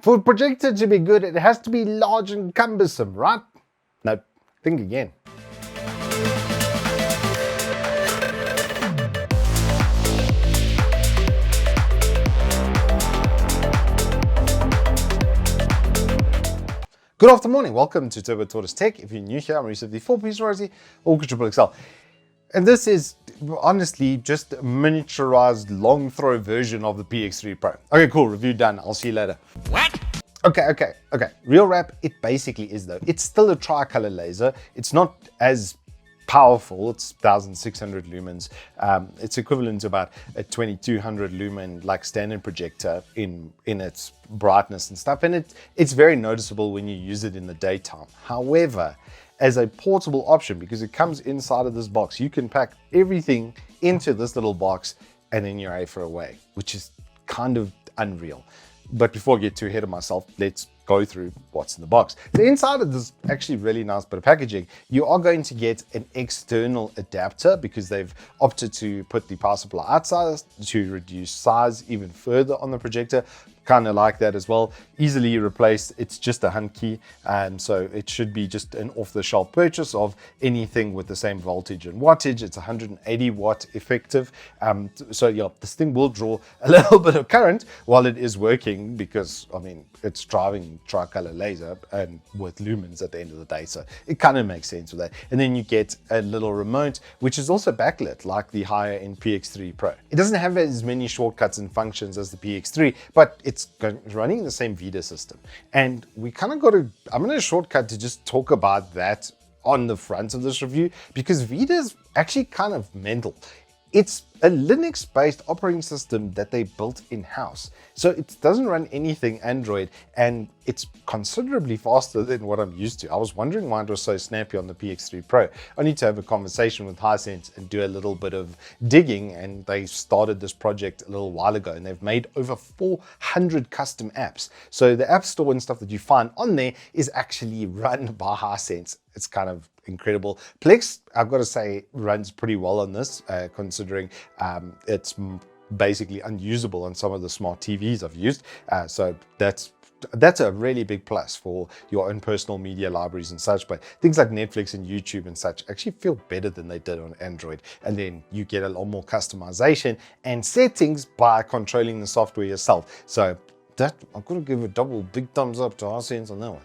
For a projector to be good, it has to be large and cumbersome, right? No, think again. Good afternoon, welcome to Turbo Tortoise Tech. If you're new here, I'm Reese of the 4-piece Rosie or Triple XL. And this is honestly just a miniaturized long throw version of the PX3 Pro. Okay, cool, review done. I'll see you later. What? Okay. Real wrap, it basically is though. It's still a tricolor laser. It's not as powerful. It's 1600 lumens. It's equivalent to about a 2200 lumen like standard projector in its brightness and stuff. And it's very noticeable when you use it in the daytime. However, as a portable option, because it comes inside of this box, you can pack everything into this little box and then you're A for away, which is kind of unreal. But before I get too ahead of myself, let's go through what's in the box. The inside of this actually really nice bit of packaging. You are going to get an external adapter because they've opted to put the power supply outside to reduce size even further on the projector. Kind of like that as well. Easily replaced. It's just a hunt key, so it should be just an off-the-shelf purchase of anything with the same voltage and wattage. It's 180 watt effective. So yeah, this thing will draw a little bit of current while it is working because I mean it's driving tricolor laser and with lumens at the end of the day. So it kind of makes sense with that. And then you get a little remote, which is also backlit like the higher end PX3 Pro. It doesn't have as many shortcuts and functions as the PX3, but it's running the same VIDA system. And we kind of I'm going to shortcut to just talk about that on the front of this review because VIDA is actually kind of mental. It's a Linux-based operating system that they built in-house. So it doesn't run anything Android, and it's considerably faster than what I'm used to. I was wondering why it was so snappy on the PX3 Pro. I need to have a conversation with Hisense and do a little bit of digging, and they started this project a little while ago, and they've made over 400 custom apps. So the App Store and stuff that you find on there is actually run by Hisense. It's kind of incredible. Plex, I've got to say, runs pretty well on this, considering it's basically unusable on some of the smart TVs I've used. So that's a really big plus for your own personal media libraries and such. But things like Netflix and YouTube and such actually feel better than they did on Android. And then you get a lot more customization and settings by controlling the software yourself. So that I've got to give a double big thumbs up to Hisense on that one.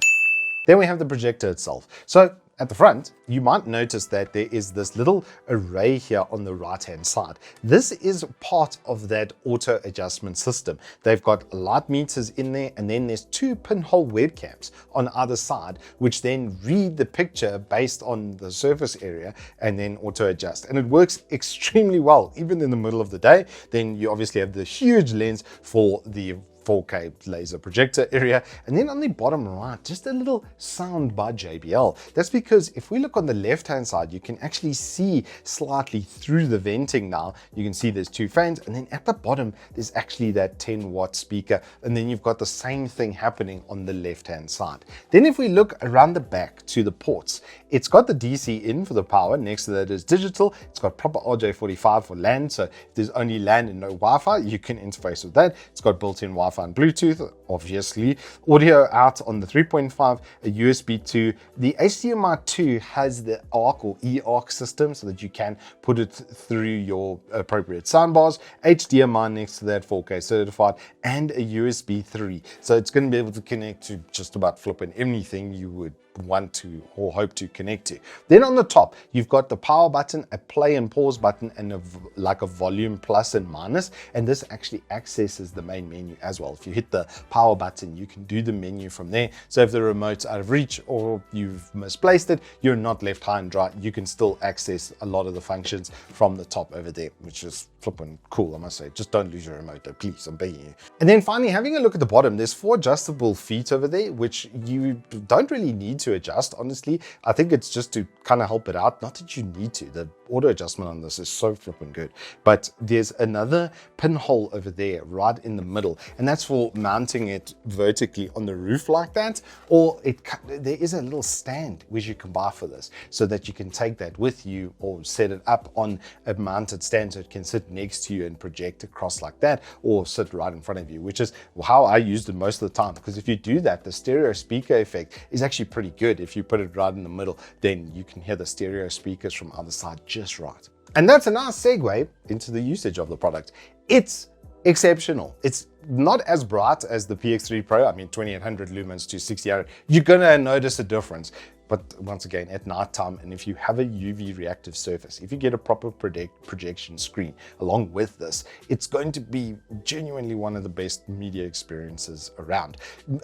Then we have the projector itself. So at the front, you might notice that there is this little array here on the right-hand side. This is part of that auto adjustment system. They've got light meters in there, and then there's 2 pinhole webcams on either side, which then read the picture based on the surface area and then auto adjust. And it works extremely well, even in the middle of the day. Then you obviously have the huge lens for the 4K laser projector area. And then on the bottom right, just a little sound by JBL. That's because if we look on the left-hand side, you can actually see slightly through the venting now. You can see there's 2 fans, and then at the bottom, there's actually that 10-watt speaker. And then you've got the same thing happening on the left-hand side. Then if we look around the back to the ports, it's got the DC in for the power. Next to that is digital. It's got proper RJ45 for LAN. So if there's only LAN and no Wi-Fi, you can interface with that. It's got built-in Wi-Fi and Bluetooth, obviously. Audio out on the 3.5, a USB 2. The HDMI 2 has the ARC or eARC system so that you can put it through your appropriate soundbars. HDMI next to that, 4K certified, and a USB 3. So it's going to be able to connect to just about flipping anything you would want to or hope to connect to. Then on the top, you've got the power button, a play and pause button, and like a volume plus and minus. And this actually accesses the main menu as well. If you hit the power button, you can do the menu from there. So if the remote's out of reach or you've misplaced it, you're not left high and dry. You can still access a lot of the functions from the top over there, which is flipping cool, I must say. Just don't lose your remote though, please, I'm begging you. And then finally, having a look at the bottom, there's 4 adjustable feet over there, which you don't really need to adjust, honestly. I think it's just to kind of help it out. Not that you need to. The auto adjustment on this is so flipping good. But there's another pinhole over there right in the middle, and that's for mounting it vertically on the roof like that. Or there is a little stand which you can buy for this so that you can take that with you or set it up on a mounted stand so it can sit sit next to you and project across like that, or sit right in front of you, which is how I used it most of the time. Because if you do that, the stereo speaker effect is actually pretty good. If you put it right in the middle, then you can hear the stereo speakers from either side just right. And that's a nice segue into the usage of the product. It's exceptional. It's not as bright as the PX3 Pro. I mean, 2800 lumens to 6000. You're gonna notice a difference. But once again, at nighttime, and if you have a UV reactive surface, if you get a proper projection screen along with this, it's going to be genuinely one of the best media experiences around.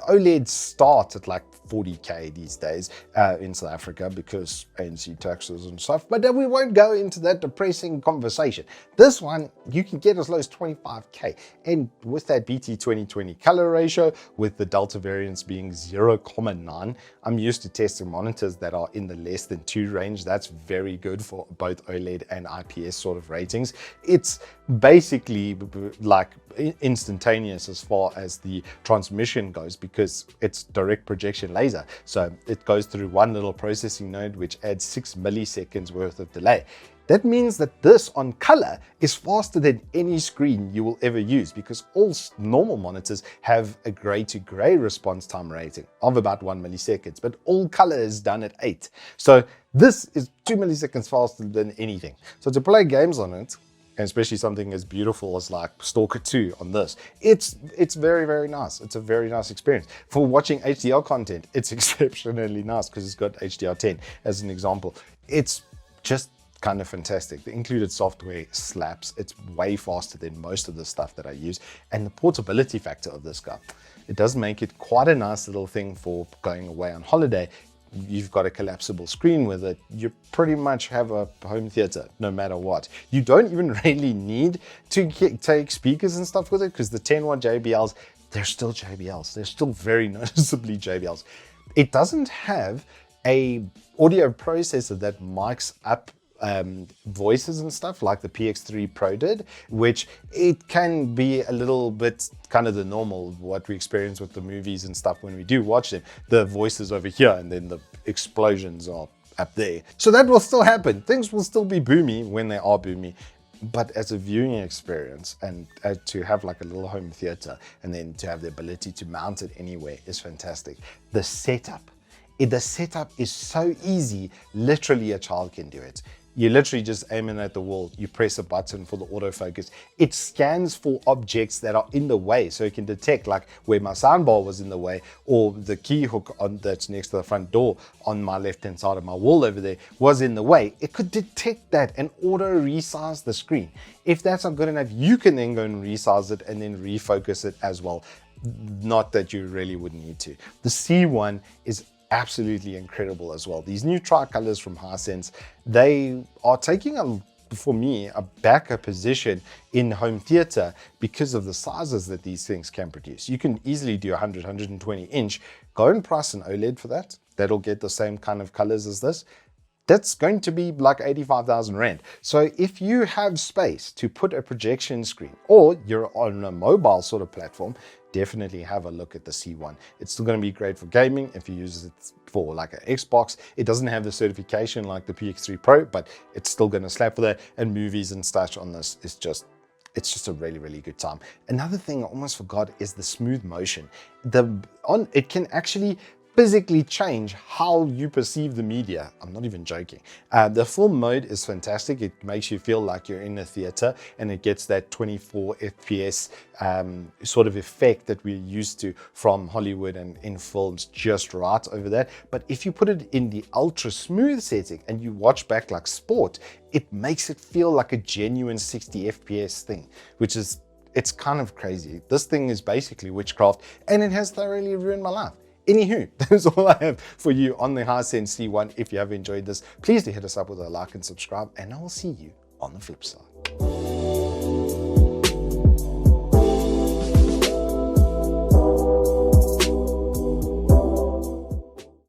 OLEDs start at like 40K these days in South Africa because ANC taxes and stuff, but we won't go into that depressing conversation. This one, you can get as low as 25K. And with that BT 2020 color ratio, with the Delta variance being 0.9, I'm used to testing monitors that are in the less than 2 range. That's very good for both OLED and IPS sort of ratings. It's basically like instantaneous as far as the transmission goes because it's direct projection laser. So it goes through one little processing node, which adds 6 milliseconds worth of delay. That means that this on color is faster than any screen you will ever use because all normal monitors have a gray to gray response time rating of about 1 millisecond, but all color is done at 8. So this is 2 milliseconds faster than anything. So to play games on it, and especially something as beautiful as like Stalker 2 on this, it's very, very nice. It's a very nice experience. For watching HDR content, it's exceptionally nice because it's got HDR10 as an example. It's just kind of fantastic. The included software slaps. It's way faster than most of the stuff that I use. And the portability factor of this guy, it does make it quite a nice little thing for going away on holiday. You've got a collapsible screen with it. You pretty much have a home theater no matter what. You don't even really need to take speakers and stuff with it because the 10-watt JBLs, they're still JBLs. They're still very noticeably JBLs. It doesn't have a audio processor that mics up voices and stuff like the PX3 Pro did, which it can be a little bit kind of the normal, what we experience with the movies and stuff when we do watch them. The voices over here and then the explosions are up there. So that will still happen. Things will still be boomy when they are boomy. But as a viewing experience and to have like a little home theater and then to have the ability to mount it anywhere is fantastic. The setup is so easy, literally a child can do it. You literally just aim it at the wall, you press a button for the autofocus. It scans for objects that are in the way, so it can detect like where my soundbar was in the way or the key hook that's next to the front door on my left-hand side of my wall over there was in the way. It could detect that and auto resize the screen. If that's not good enough, you can then go and resize it and then refocus it as well. Not that you really would need to. The C1 is absolutely incredible as well. These new tricolors from Hisense, they are taking for me a backer position in home theater because of the sizes that these things can produce. You can easily do 100, 120 inch. Go and price an OLED for that. That'll get the same kind of colors as this. That's going to be like 85,000 Rand. So if you have space to put a projection screen or you're on a mobile sort of platform, definitely have a look at the C1. It's still going to be great for gaming if you use it for like an Xbox. It doesn't have the certification like the PX3 Pro, but it's still going to slap for that. And movies and stuff on this is just, it's just a really, really good time. Another thing I almost forgot is the smooth motion. It can actually physically change how you perceive the media. I'm not even joking. The film mode is fantastic. It makes you feel like you're in a theater and it gets that 24 FPS sort of effect that we're used to from Hollywood and in films just right over that. But if you put it in the ultra smooth setting and you watch back like sport, it makes it feel like a genuine 60 FPS thing, which is, it's kind of crazy. This thing is basically witchcraft and it has thoroughly ruined my life. Anywho, that's all I have for you on the Hisense C1. If you have enjoyed this, please do hit us up with a like and subscribe, and I will see you on the flip side.